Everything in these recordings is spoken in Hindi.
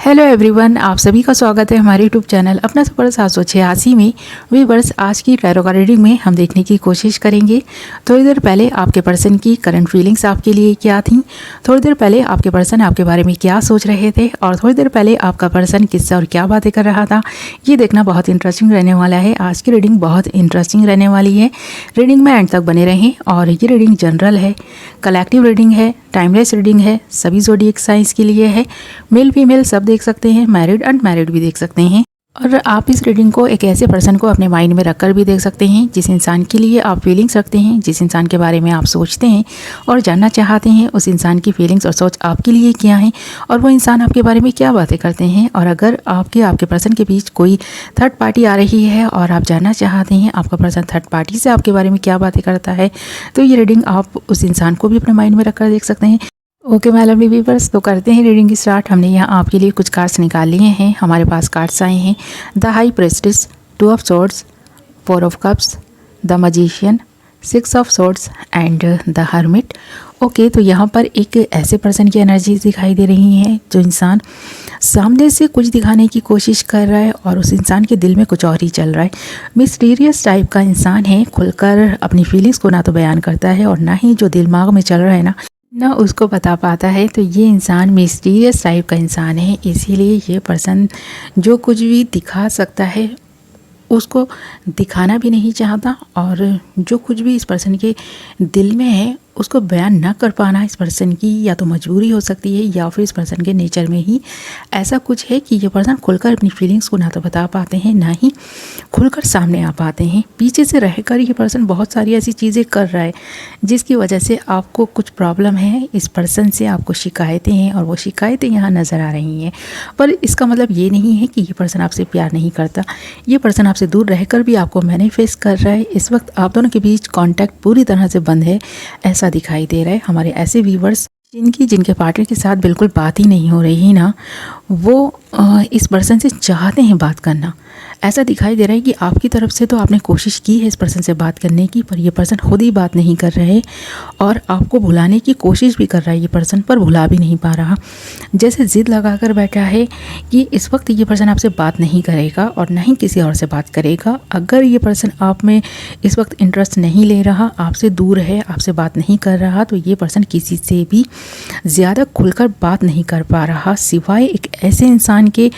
हेलो एवरीवन, आप सभी का स्वागत है हमारे यूट्यूब चैनल अपना सफर 786 में। व्यूअर्स, आज की टैरो कार्ड रीडिंग में हम देखने की कोशिश करेंगे थोड़ी देर पहले आपके पर्सन की करंट फीलिंग्स आपके लिए क्या थी, थोड़ी देर पहले आपके पर्सन आपके बारे में क्या सोच रहे थे और थोड़ी देर पहले आपका पर्सन किससे और क्या बातें कर रहा था। ये देखना बहुत इंटरेस्टिंग रहने वाला है। आज की रीडिंग बहुत इंटरेस्टिंग रहने वाली है। रीडिंग में एंड तक बने रहें। और ये रीडिंग जनरल है, कलेक्टिव रीडिंग है, टाइमलेस रीडिंग है, सभी ज़ोडिएक साइंस के लिए है। मेल फीमेल सब देख सकते हैं, मैरिड अनमैरिड भी देख सकते हैं। और आप इस रीडिंग को एक ऐसे पर्सन को अपने माइंड में रखकर भी देख सकते हैं जिस इंसान के लिए आप फीलिंग्स रखते हैं, जिस इंसान के बारे में आप सोचते हैं और जानना चाहते हैं उस इंसान की फीलिंग्स और सोच आपके लिए क्या है और वो इंसान आपके बारे में क्या बातें करते हैं। और अगर आपके पर्सन के बीच कोई थर्ड पार्टी आ रही है और आप जानना चाहते हैं आपका पर्सन थर्ड पार्टी से आपके बारे में क्या बातें करता है, तो ये रीडिंग आप उस इंसान को भी अपने माइंड में रखकर देख सकते हैं। ओके माय लवली व्यूअर्स, तो करते हैं रीडिंग की स्टार्ट। हमने यहाँ आपके लिए कुछ कार्ड्स निकाल लिए हैं। हमारे पास कार्ड्स आए हैं the high prestige, 2 of swords, 4 of cups, the magician, 6 of swords and the hermit. Okay, तो यहाँ पर एक ऐसे पर्सन की एनर्जी दिखाई दे रही है जो इंसान सामने से कुछ दिखाने की कोशिश कर रहा है और उस इंसान के दिल में कुछ और ही चल रहा है। मिस्टीरियस टाइप का इंसान है, खुलकर अपनी फीलिंग्स को ना तो बयान करता है और ना ही जो दिमाग में चल रहा है ना उसको बता पाता है। तो ये इंसान मिस्टीरियस टाइप का इंसान है, इसीलिए ये पर्सन जो कुछ भी दिखा सकता है उसको दिखाना भी नहीं चाहता और जो कुछ भी इस पर्सन के दिल में है उसको बयान ना कर पाना इस पर्सन की या तो मजबूरी हो सकती है या फिर इस पर्सन के नेचर में ही ऐसा कुछ है कि ये पर्सन खुलकर अपनी फीलिंग्स को ना तो बता पाते हैं ना ही खुलकर सामने आ पाते हैं। पीछे से रहकर ये पर्सन बहुत सारी ऐसी चीज़ें कर रहा है जिसकी वजह से आपको कुछ प्रॉब्लम है, इस पर्सन से आपको शिकायतें हैं और वो शिकायतें यहाँ नज़र आ रही हैं। पर इसका मतलब ये नहीं है कि ये पर्सन आपसे प्यार नहीं करता। ये पर्सन आपसे दूर रहकर भी आपको मैनिफेस्ट कर रहा है। इस वक्त आप दोनों के बीच कॉन्टैक्ट पूरी तरह से बंद है ऐसा दिखाई दे रहा है। हमारे ऐसे व्यूवर्स जिनके पार्टनर के साथ बिल्कुल बात ही नहीं हो रही ना, वो इस पर्सन से चाहते हैं बात करना। ऐसा दिखाई दे रहा है कि आपकी तरफ से तो आपने कोशिश की है इस पर्सन से बात करने की, पर ये पर्सन खुद ही बात नहीं कर रहे और आपको भुलाने की कोशिश भी कर रहा है ये पर्सन, पर भुला भी नहीं पा रहा। जैसे ज़िद लगा कर बैठा है कि इस वक्त ये पर्सन आपसे बात नहीं करेगा और ना ही किसी और से बात करेगा। अगर ये पर्सन आप में इस वक्त इंटरेस्ट नहीं ले रहा, आपसे दूर है, आपसे बात नहीं कर रहा, तो ये पर्सन किसी से भी ज़्यादा खुलकर बात नहीं कर पा रहा सिवाय एक ऐसे इंसान के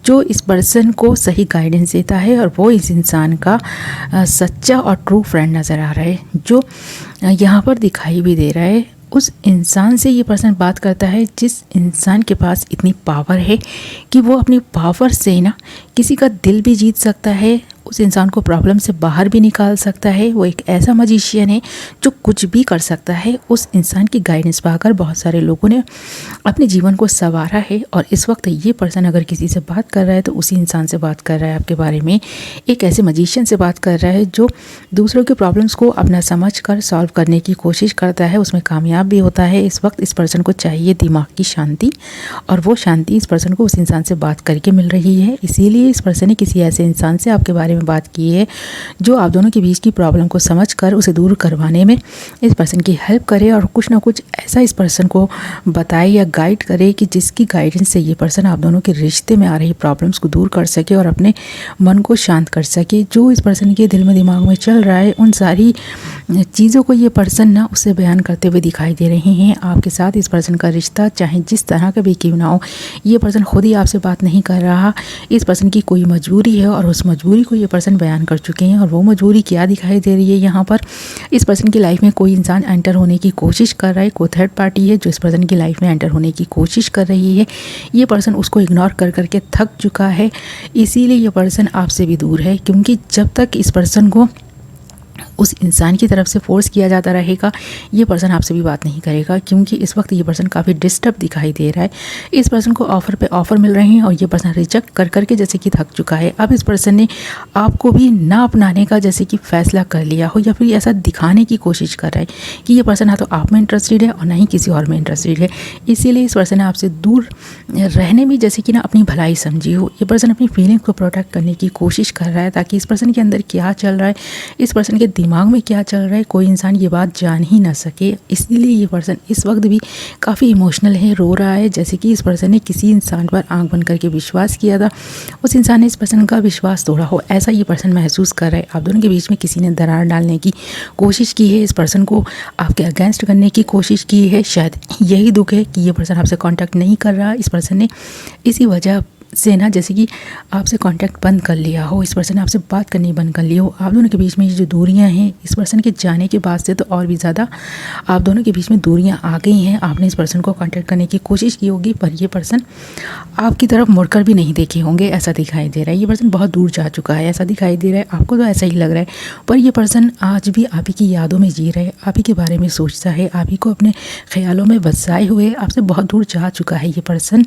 जो इस पर्सन को सही गाइडेंस देता है और वो इस इंसान का सच्चा और ट्रू फ्रेंड नज़र आ रहा है जो यहाँ पर दिखाई भी दे रहा है। उस इंसान से ये पर्सन बात करता है जिस इंसान के पास इतनी पावर है कि वो अपनी पावर से ना किसी का दिल भी जीत सकता है, उस इंसान को प्रॉब्लम से बाहर भी निकाल सकता है। वो एक ऐसा मैजिशियन है जो कुछ भी कर सकता है। उस इंसान की गाइडेंस पाकर बहुत सारे लोगों ने अपने जीवन को संवारा है और इस वक्त ये पर्सन अगर किसी से बात कर रहा है तो उसी इंसान से बात कर रहा है आपके बारे में। एक ऐसे मैजिशियन से बात कर रहा है जो दूसरों के प्रॉब्लम्स को अपना समझ कर सॉल्व करने की कोशिश करता है, उसमें कामयाब भी होता है। इस वक्त इस पर्सन को चाहिए दिमाग की शांति और वो शांति इस पर्सन को उस इंसान से बात करके मिल रही है। इसीलिए इस पर्सन ने किसी ऐसे इंसान से आपके बारे में बात की है जो आप दोनों के बीच की प्रॉब्लम को समझकर उसे दूर करवाने में इस पर्सन की हेल्प करे और कुछ ना कुछ ऐसा इस पर्सन को बताए या गाइड करे कि जिसकी गाइडेंस से ये पर्सन आप दोनों के रिश्ते में आ रही प्रॉब्लम्स को दूर कर सके और अपने मन को शांत कर सके। जो इस पर्सन के दिल में दिमाग में चल रहा है उन सारी चीज़ों को ये पर्सन ना उससे बयान करते हुए दिखाई दे रहे हैं। आपके साथ इस पर्सन का रिश्ता चाहे जिस तरह का भी क्यों ना हो, ये पर्सन खुद ही आपसे बात नहीं कर रहा। इस पर्सन की कोई मजबूरी है और उस मजबूरी को ये पर्सन बयान कर चुके हैं। और वो मजबूरी क्या दिखाई दे रही है यहाँ पर, इस पर्सन की लाइफ में कोई इंसान एंटर होने की कोशिश कर रहा है, कोई थर्ड पार्टी है जो इस पर्सन की लाइफ में एंटर होने की कोशिश कर रही है। ये पर्सन उसको इग्नोर कर करके थक चुका है, इसीलिए ये पर्सन आपसे भी दूर है। क्योंकि जब तक इस पर्सन को उस इंसान की तरफ से फोर्स किया जाता रहेगा ये पर्सन आपसे भी बात नहीं करेगा। क्योंकि इस वक्त ये पर्सन काफ़ी डिस्टर्ब दिखाई दे रहा है। इस पर्सन को ऑफ़र पे ऑफ़र मिल रहे हैं और ये पर्सन रिजेक्ट कर करके जैसे कि थक चुका है। अब इस पर्सन ने आपको भी ना अपनाने का जैसे कि फ़ैसला कर लिया हो या फिर ऐसा दिखाने की कोशिश कर रहा है कि ये पर्सन ना तो आप में इंटरेस्टेड है और ना ही किसी और में इंटरेस्टेड है। इसीलिए इस पर्सन ने आपसे दूर रहने में जैसे कि ना अपनी भलाई समझी हो। ये पर्सन अपनी फीलिंग को प्रोटेक्ट करने की कोशिश कर रहा है ताकि इस पर्सन के अंदर क्या चल रहा है, इस पर्सन के दिमाग में क्या चल रहा है कोई इंसान ये बात जान ही ना सके। इसलिए ये पर्सन इस वक्त भी काफ़ी इमोशनल है, रो रहा है, जैसे कि इस पर्सन ने किसी इंसान पर आंख बंद करके विश्वास किया था, उस इंसान ने इस पर्सन का विश्वास तोड़ा हो, ऐसा ये पर्सन महसूस कर रहा है। आप दोनों के बीच में किसी ने दरार डालने की कोशिश की है, इस पर्सन को आपके अगेंस्ट करने की कोशिश की है। शायद यही दुख है कि ये पर्सन आपसे कांटेक्ट नहीं कर रहा। इस पर्सन ने इसी वजह से ना जैसे कि आपसे कांटेक्ट बंद कर लिया हो, इस पर्सन ने आपसे बात करनी बंद कर ली हो। आप दोनों के बीच में ये जो दूरियां हैं इस पर्सन के जाने के बाद से तो और भी ज़्यादा आप दोनों के बीच में दूरियां आ गई हैं। आपने इस पर्सन को कांटेक्ट करने की कोशिश की होगी पर ये पर्सन आपकी तरफ मुड़कर भी नहीं देखे होंगे, ऐसा दिखाई दे रहा है। ये पर्सन बहुत दूर जा चुका है, ऐसा दिखाई दे रहा है। आपको तो ऐसा ही लग रहा है, पर ये पर्सन आज भी आप ही की यादों में जी रहा है, आप ही के बारे में सोचता है, आप ही को अपने ख्यालों में बसाए हुए आपसे बहुत दूर जा चुका है ये पर्सन,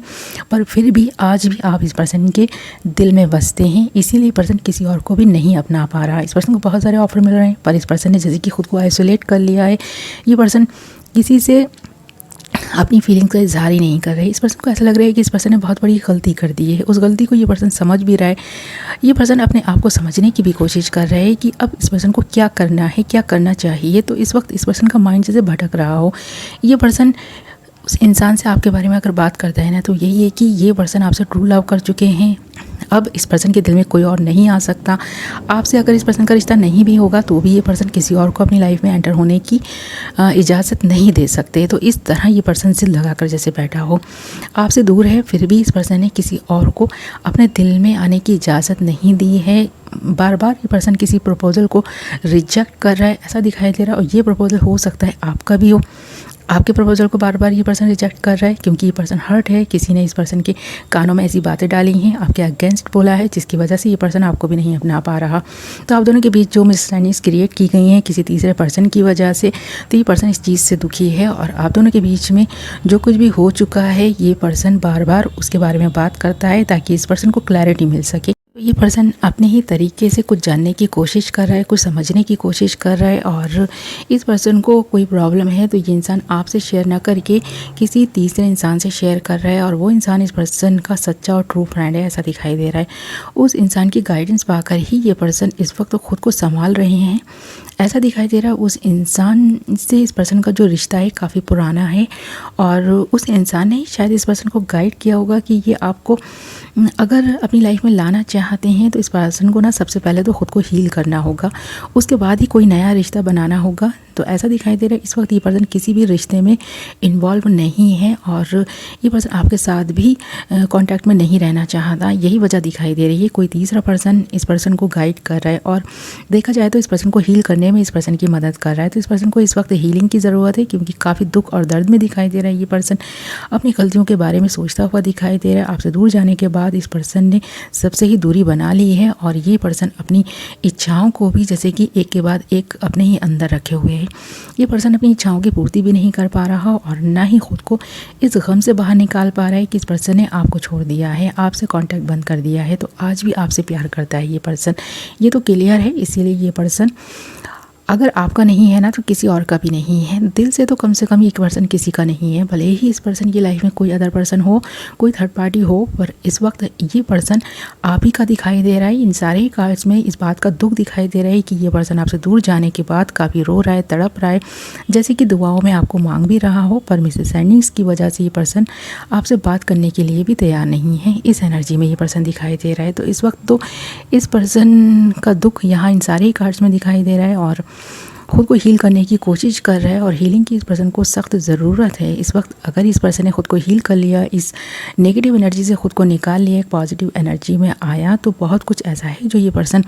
पर फिर भी आज भी आप इस पर्सन के दिल में बसते हैं। इसीलिए पर्सन किसी और को भी नहीं अपना पा रहा। इस पर्सन को बहुत सारे ऑफर मिल रहे हैं पर इस पर्सन ने जैसे कि खुद को आइसोलेट कर लिया है। ये पर्सन किसी से अपनी फीलिंग्स का इजहार ही नहीं कर रहे। इस पर्सन को ऐसा लग रहा है कि इस पर्सन ने बहुत बड़ी गलती कर दी है। उस गलती को ये पर्सन समझ भी रहा है। ये पर्सन अपने आप को समझने की भी कोशिश कर रहा है कि अब इस पर्सन को क्या करना है, क्या करना चाहिए। तो इस वक्त इस पर्सन का माइंड जैसे भटक रहा हो। ये पर्सन उस इंसान से आपके बारे में अगर बात करता है ना तो यही है कि ये पर्सन आपसे ट्रू लव कर चुके हैं। अब इस पर्सन के दिल में कोई और नहीं आ सकता। आपसे अगर इस पर्सन का रिश्ता नहीं भी होगा तो भी ये पर्सन किसी और को अपनी लाइफ में एंटर होने की इजाज़त नहीं दे सकते। तो इस तरह ये पर्सन जिद लगाकर जैसे बैठा हो, आपसे दूर है, फिर भी इस पर्सन ने किसी और को अपने दिल में आने की इजाज़त नहीं दी है। बार बार ये पर्सन किसी प्रपोज़ल को रिजेक्ट कर रहा है, ऐसा दिखाई दे रहा है। और ये प्रपोज़ल हो सकता है आपका भी हो। आपके प्रपोजल को बार बार ये पर्सन रिजेक्ट कर रहा है क्योंकि ये पर्सन हर्ट है। किसी ने इस पर्सन के कानों में ऐसी बातें डाली हैं, आपके अगेंस्ट बोला है, जिसकी वजह से ये पर्सन आपको भी नहीं अपना पा रहा। तो आप दोनों के बीच जो मिसअंडरस्टैंडिंग्स क्रिएट की गई हैं किसी तीसरे पर्सन की वजह से, तो ये पर्सन इस चीज़ से दुखी है। और आप दोनों के बीच में जो कुछ भी हो चुका है ये पर्सन बार बार उसके बारे में बात करता है ताकि इस पर्सन को क्लैरिटी मिल सके। ये पर्सन अपने ही तरीके से कुछ जानने की कोशिश कर रहा है, कुछ समझने की कोशिश कर रहा है। और इस पर्सन को कोई प्रॉब्लम है तो ये इंसान आपसे शेयर ना करके किसी तीसरे इंसान से शेयर कर रहा है और वो इंसान इस पर्सन का सच्चा और ट्रू फ्रेंड है, ऐसा दिखाई दे रहा है। उस इंसान की गाइडेंस पाकर ही ये पर्सन इस वक्त खुद को संभाल रहे हैं, ऐसा दिखाई दे रहा है। उस इंसान से इस पर्सन का जो रिश्ता है काफ़ी पुराना है और उस इंसान ने शायद इस पर्सन को गाइड किया होगा कि ये आपको अगर अपनी लाइफ में लाना चाहते हैं तो इस पर्सन को ना सबसे पहले तो ख़ुद को हील करना होगा, उसके बाद ही कोई नया रिश्ता बनाना होगा। तो ऐसा दिखाई दे रहा है इस वक्त ये पर्सन किसी भी रिश्ते में इन्वॉल्व नहीं है और ये पर्सन आपके साथ भी कांटेक्ट में नहीं रहना चाहता। यही वजह दिखाई दे रही है। कोई तीसरा पर्सन इस पर्सन को गाइड कर रहा है और देखा जाए तो इस पर्सन को हील करने में इस पर्सन की मदद कर रहा है। तो इस पर्सन को इस वक्त हीलिंग की ज़रूरत है क्योंकि काफ़ी दुख और दर्द में दिखाई दे रहा है। ये पर्सन अपनी गलतियों के बारे में सोचता हुआ दिखाई दे रहा है। आपसे दूर जाने के बाद इस पर्सन ने सबसे ही दूरी बना ली है और ये पर्सन अपनी इच्छाओं को भी जैसे कि एक के बाद एक अपने ही अंदर रखे हुए है। ये पर्सन अपनी इच्छाओं की पूर्ति भी नहीं कर पा रहा और ना ही खुद को इस गम से बाहर निकाल पा रहा है कि इस पर्सन ने आपको छोड़ दिया है, आपसे कांटेक्ट बंद कर दिया है। तो आज भी आपसे प्यार करता है ये पर्सन, ये तो क्लियर है। इसीलिए ये पर्सन अगर आपका नहीं है ना तो किसी और का भी नहीं है। दिल से तो कम से कम एक पर्सन किसी का नहीं है, भले ही इस पर्सन की लाइफ में कोई अदर पर्सन हो, कोई थर्ड पार्टी हो, पर इस वक्त ये पर्सन आप ही का दिखाई दे रहा है। इन सारे ही कार्ड्स में इस बात का दुख दिखाई दे रहा है कि ये पर्सन आपसे दूर जाने के बाद काफ़ी रो रहा है, तड़प रहा है, जैसे कि दुआओं में आपको मांग भी रहा हो, पर मिसअंडरस्टैंडिंग्स की वजह से ये पर्सन आपसे बात करने के लिए भी तैयार नहीं है। इस एनर्जी में ये पर्सन दिखाई दे रहा है। तो इस वक्त तो इस पर्सन का दुख यहाँ इन सारे ही कार्ड्स में दिखाई दे रहा है और खुद को हील करने की कोशिश कर रहा है और हीलिंग की इस पर्सन को सख्त ज़रूरत है। इस वक्त अगर इस पर्सन ने खुद को हील कर लिया, इस नेगेटिव एनर्जी से खुद को निकाल लिया, एक पॉजिटिव एनर्जी में आया, तो बहुत कुछ ऐसा है जो ये पर्सन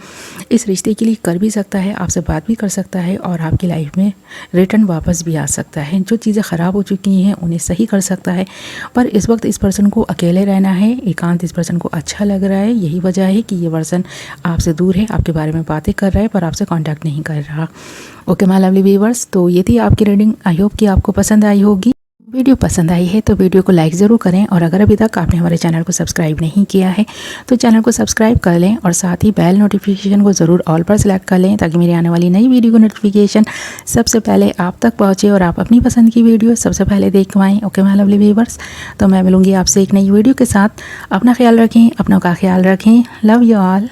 इस रिश्ते के लिए कर भी सकता है, आपसे बात भी कर सकता है और आपकी लाइफ में रिटर्न वापस भी आ सकता है। जो चीज़ें ख़राब हो चुकी हैं उन्हें सही कर सकता है। पर इस वक्त इस पर्सन को अकेले रहना है, एकांत इस पर्सन को अच्छा लग रहा है। यही वजह है कि ये पर्सन आपसे दूर है, आपके बारे में बातें कर रहा है पर आपसे कॉन्टैक्ट नहीं कर रहा। ओके माय लवली व्यूअर्स, तो ये थी आपकी रीडिंग। आई होप कि आपको पसंद आई होगी। वीडियो पसंद आई है तो वीडियो को लाइक ज़रूर करें और अगर अभी तक आपने हमारे चैनल को सब्सक्राइब नहीं किया है तो चैनल को सब्सक्राइब कर लें और साथ ही बेल नोटिफिकेशन को ज़रूर ऑल पर सेलेक्ट कर लें ताकि मेरी आने वाली नई वीडियो को नोटिफिकेशन सबसे पहले आप तक पहुँचे और आप अपनी पसंद की वीडियो सबसे पहले देख पाएँ। ओके माय लवली व्यूअर्स, तो मैं मिलूँगी आपसे एक नई वीडियो के साथ। अपना ख्याल रखें, अपनों का ख्याल रखें। Love you all.